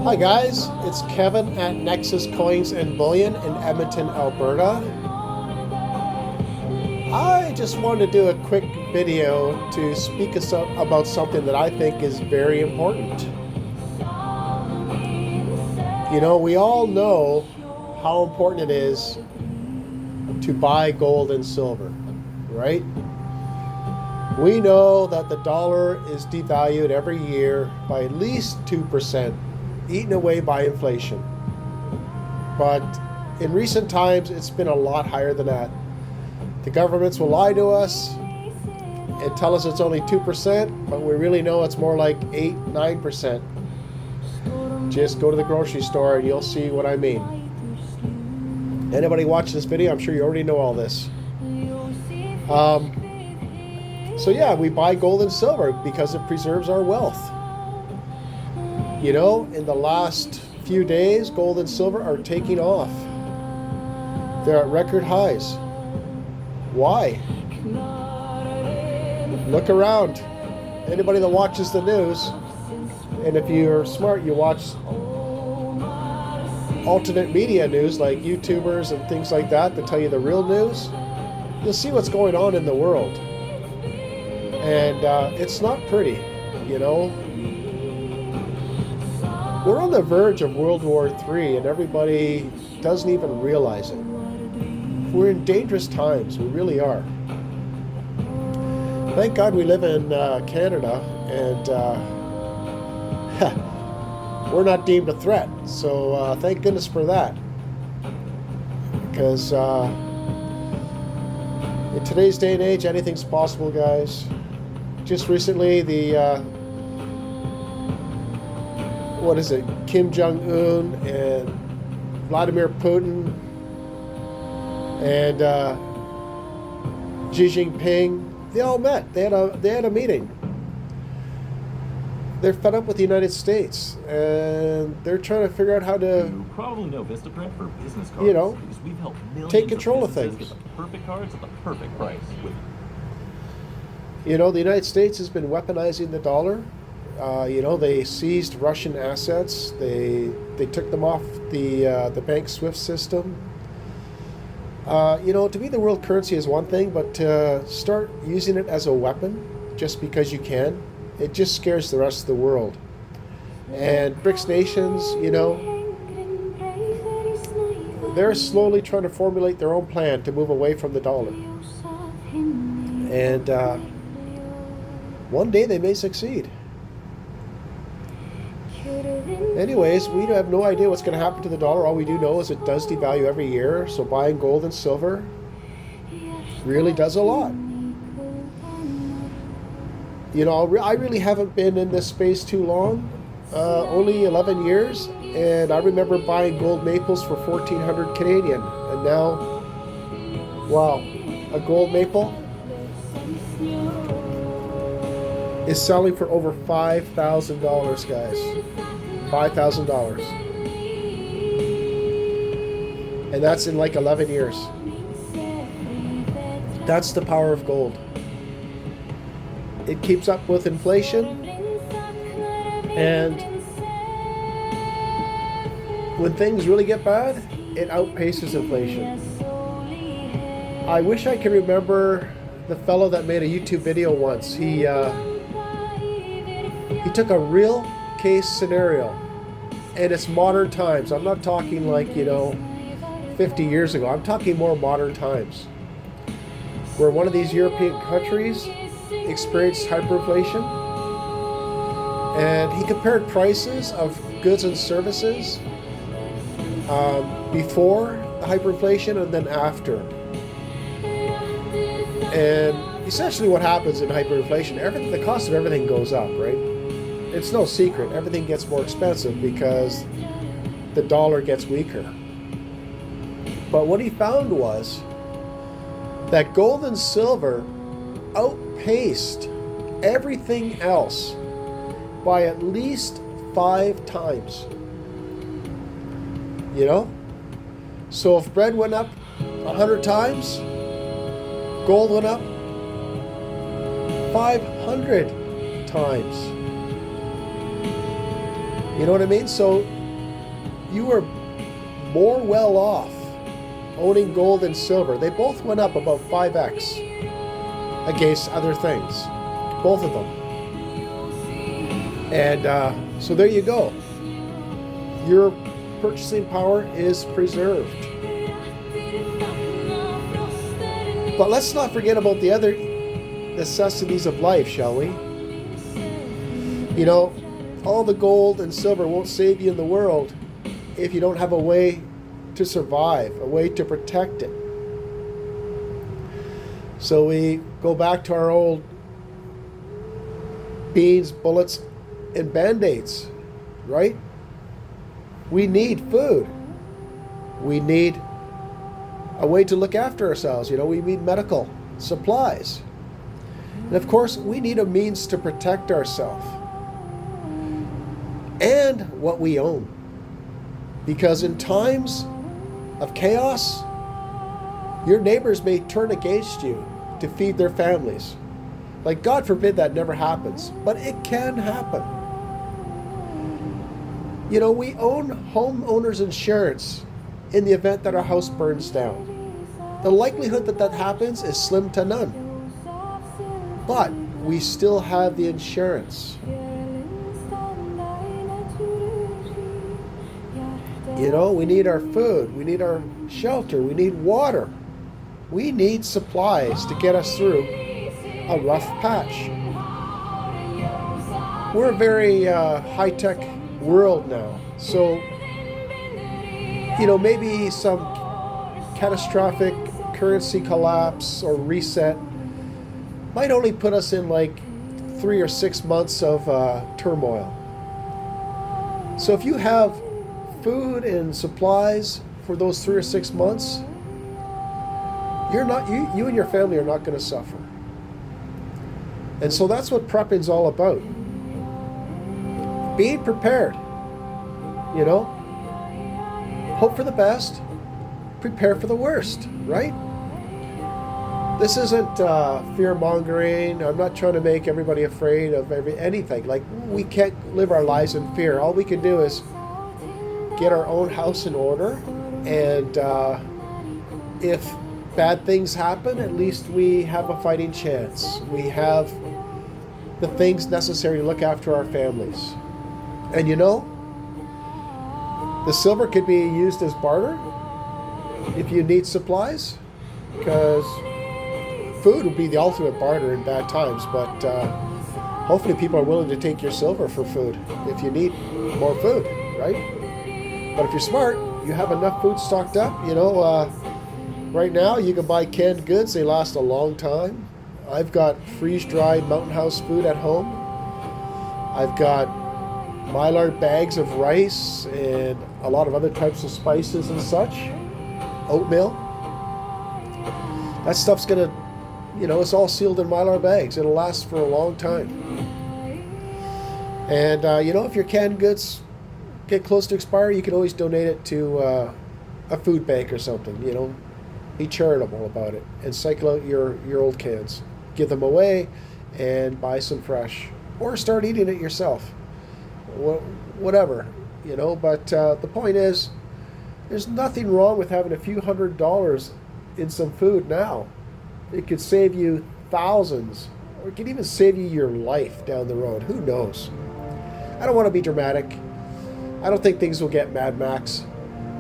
Hi guys, it's Kevin at NEXUS Coins and Bullion in Edmonton, Alberta. I just wanted to do a quick video to speak about something that I think is very important. You know, we all know how important it is to buy gold and silver, right? We know that the dollar is devalued every year by at least 2%, eaten away by inflation. But in recent times, it's been a lot higher than that. The governments will lie to us and tell us it's only 2%, but we really know it's more like 8, 9%. Just go to the grocery store and you'll see what I mean. Anybody watching this video, I'm sure you already know all this. So yeah, we buy gold and silver because it preserves our wealth. You know, in the last few days, gold and silver are taking off. They're at record highs. Why? Look around. Anybody that watches the news, and if you're smart, you watch alternate media news like YouTubers and things like that tell you the real news, you'll see what's going on in the world. And it's not pretty, you know. We're on the verge of World War III, and everybody doesn't even realize it. We're in dangerous times. We really are. Thank God we live in Canada, and we're not deemed a threat. So thank goodness for that. Because in today's day and age, anything's possible, guys. Just recently, Kim Jong-un and Vladimir Putin and Xi Jinping, they all met. They had a meeting. They're fed up with the United States, and they're trying to figure out how to, you probably know Vistaprint for business cards, you know, because we've helped millions take control of businesses things. get the perfect cards at the perfect price. You know, the United States has been weaponizing the dollar. You know, they seized Russian assets. They took them off the bank SWIFT system. You know, to me, the world currency is one thing, but to start using it as a weapon just because you can, it just scares the rest of the world. And BRICS nations, you know, they're slowly trying to formulate their own plan to move away from the dollar. And one day they may succeed. Anyways, we have no idea what's going to happen to the dollar. All we do know is it does devalue every year. So buying gold and silver really does a lot. You know, I really haven't been in this space too long, only 11 years. And I remember buying gold maples for 1,400 Canadian. And now, wow, a gold maple is selling for over $5,000, guys. $5,000. And that's in like 11 years. That's the power of gold. It keeps up with inflation, and when things really get bad, it outpaces inflation. I wish I could remember the fellow that made a YouTube video once. He took a real case scenario, and it's modern times. I'm not talking like, you know, 50 years ago. I'm talking more modern times, where one of these European countries experienced hyperinflation, and he compared prices of goods and services before the hyperinflation and then after. And essentially what happens in hyperinflation, the cost of everything goes up, right? It's no secret. Everything gets more expensive because the dollar gets weaker. But what he found was that gold and silver outpaced everything else by at least 5 times. You know? So if bread went up 100 times, gold went up 500 times. You know what I mean? So you are more well off owning gold and silver. They both went up about 5x against other things, both of them. And so there you go. Your purchasing power is preserved. But let's not forget about the other necessities of life, shall we? You know, all the gold and silver won't save you in the world if you don't have a way to survive, a way to protect it. So we go back to our old beans, bullets, and band-aids, right? We need food. We need a way to look after ourselves. You know, we need medical supplies. And of course, we need a means to protect ourselves and what we own. Because in times of chaos, your neighbors may turn against you to feed their families. Like, God forbid that never happens, but it can happen. You know, we own homeowners insurance in the event that our house burns down. The likelihood that that happens is slim to none. But we still have the insurance. You know, we need our food, we need our shelter, we need water. We need supplies to get us through a rough patch. We're a very high-tech world now. So, you know, maybe some catastrophic currency collapse or reset might only put us in like 3 or 6 months of turmoil. So if you have food and supplies for those 3 or 6 months, you and your family are not going to suffer. And so that's what prepping's all about. Being prepared. You know? Hope for the best, prepare for the worst, right? This isn't fear-mongering. I'm not trying to make everybody afraid of anything. Like, we can't live our lives in fear. All we can do is get our own house in order, and if bad things happen, at least we have a fighting chance. We have the things necessary to look after our families. And you know, the silver could be used as barter if you need supplies, because food would be the ultimate barter in bad times, but hopefully people are willing to take your silver for food if you need more food, right? But if you're smart, you have enough food stocked up. You know, right now you can buy canned goods. They last a long time. I've got freeze-dried Mountain House food at home. I've got Mylar bags of rice and a lot of other types of spices and such. Oatmeal. That stuff's gonna, you know, it's all sealed in Mylar bags. It'll last for a long time. And, you know, if your canned goods get close to expiry, you can always donate it to a food bank or something, you know. Be charitable about it and cycle out your old cans. Give them away and buy some fresh. Or start eating it yourself. Whatever, you know. But the point is, there's nothing wrong with having a few $100s in some food now. It could save you thousands, or it could even save you your life down the road. Who knows? I don't want to be dramatic. I don't think things will get Mad Max.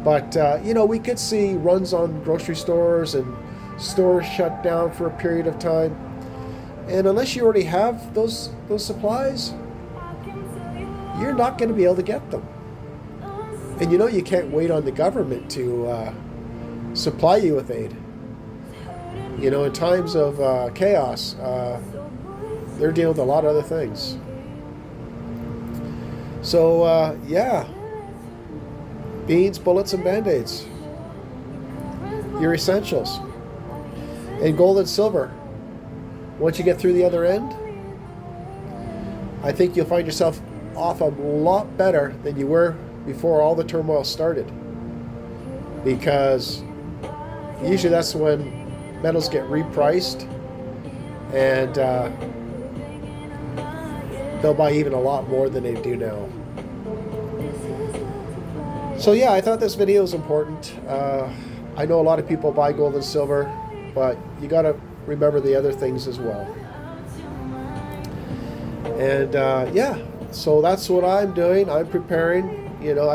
But, you know, we could see runs on grocery stores and stores shut down for a period of time. And unless you already have those supplies, you're not going to be able to get them. And you know, you can't wait on the government to supply you with aid. You know, in times of chaos, they're dealing with a lot of other things. So, yeah. Beans, bullets, and band-aids. Your essentials. And gold and silver. Once you get through the other end, I think you'll find yourself off a lot better than you were before all the turmoil started. Because usually that's when metals get repriced, and they'll buy even a lot more than they do now. So yeah, I thought this video was important. I know a lot of people buy gold and silver, but you got to remember the other things as well. And yeah, so that's what I'm doing. I'm preparing. You know,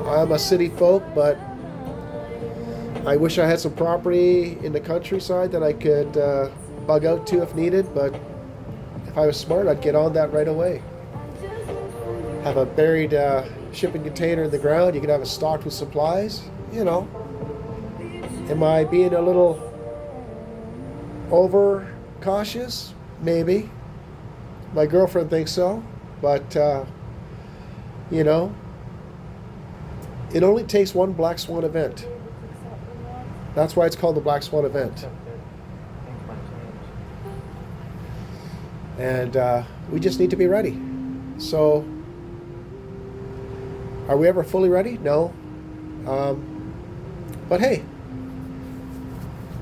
I'm a city folk, but I wish I had some property in the countryside that I could bug out to if needed. But if I was smart, I'd get on that right away. Have a buried shipping container in the ground. You can have it stocked with supplies. You know, am I being a little over cautious? Maybe. My girlfriend thinks so, but you know, it only takes one black swan event. That's why it's called the black swan event. And we just need to be ready. So, are we ever fully ready? No. But hey,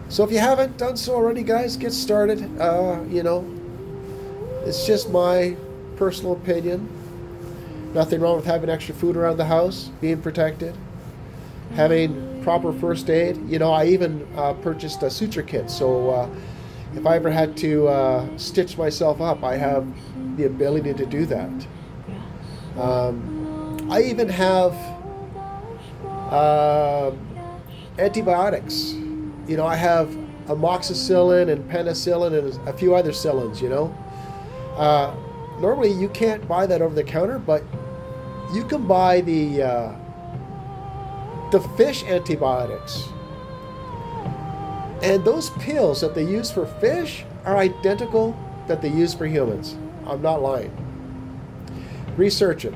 so if you haven't done so already, guys, get started. You know, it's just my personal opinion. Nothing wrong with having extra food around the house, being protected, having proper first aid. You know, I even purchased a suture kit, so if I ever had to stitch myself up, I have the ability to do that. I even have antibiotics. You know, I have amoxicillin and penicillin and a few other cillins, you know. Normally you can't buy that over the counter, but you can buy the fish antibiotics. And those pills that they use for fish are identical that they use for humans. I'm not lying. Research it.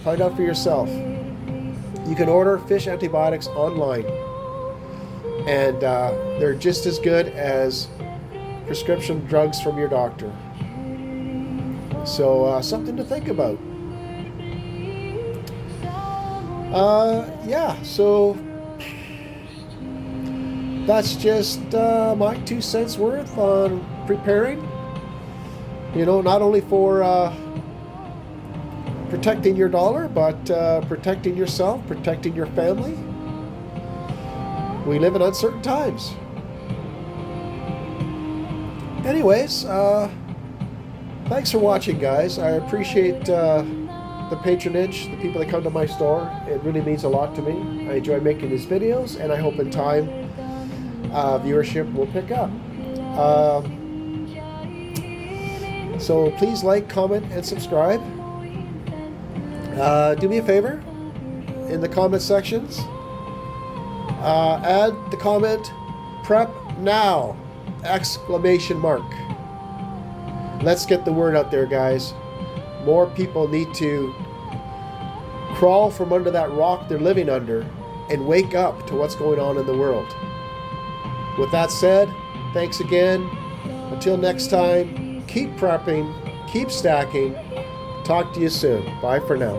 Find out for yourself. You can order fish antibiotics online, and they're just as good as prescription drugs from your doctor. So something to think about. Yeah, so that's just my 2 cents worth on preparing. You know, not only for protecting your dollar, but protecting yourself, protecting your family. We live in uncertain times. Anyways, thanks for watching, guys. I appreciate the patronage, the people that come to my store. It really means a lot to me. I enjoy making these videos, and I hope in time viewership will pick up. So please like, comment, and subscribe. Do me a favor in the comment sections. Add the comment, "Prep now!" exclamation mark. Let's get the word out there, guys. More people need to crawl from under that rock they're living under and wake up to what's going on in the world. With that said, thanks again. Until next time, keep prepping, keep stacking. Talk to you soon. Bye for now.